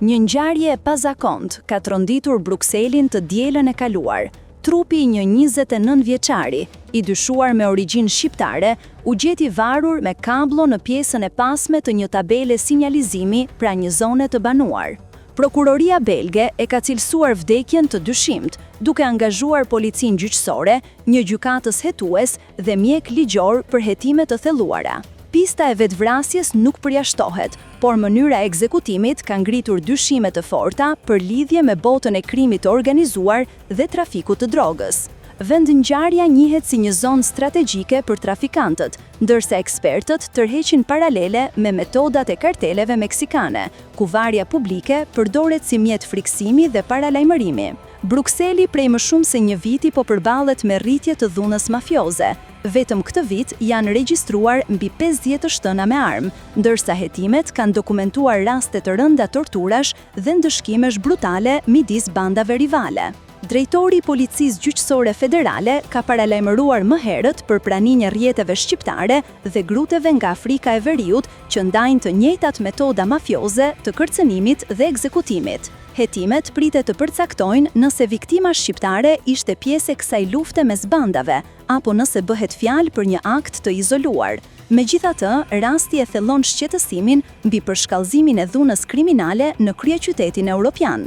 Një ngjarje e pazakont ka tronditur Brukselin të dielën e kaluar. Trupi i një 29 vjeçari, i dyshuar me origjinë shqiptare, u gjeti varur me kablo në pjesën e pasme të një tabele sinjalizimi pra një zone të banuar. Prokuroria belge e ka cilësuar vdekjen të dyshimt, duke angazhuar policinë gjyqësore, një gjykatës hetues dhe mjek ligjor për hetime të thelluara. Pista e vetvrasjes nuk përjashtohet, por mënyra e ekzekutimit ka ngritur dyshime të forta për lidhje me botën e krimit të organizuar dhe trafikut të drogës. Vendngjarja njihet si një zonë strategjike për trafikantët, ndërsa ekspertët tërheqin paralele me metodat e karteleve meksikane, ku varja publike përdoret si mjet friksimi dhe paralajmërimi. Brukseli prej më shumë se një viti po përballet me rritje të dhunës mafioze. Vetëm këtë vit janë regjistruar mbi 50 shtëna me armë, ndërsa hetimet kanë dokumentuar raste të rënda torturash dhe ndëshkimesh brutale midis bandave rivale. Drejtori i Policisë Gjyqësore Federale ka paralajmëruar më herët për praninë e rrjeteve shqiptare dhe grupeve nga Afrika e Veriut që ndajnë të njëjtat metoda mafioze të kërcënimit dhe ekzekutimit. Hetimet pritet të përcaktojnë nëse viktima shqiptare ishte pjesë e kësaj lufte mes bandave, apo nëse bëhet fjalë për një akt të izoluar. Megjithatë, rasti e thellon shqetësimin mbi përshkallëzimin e dhunës kriminale në kryeqytetin evropian.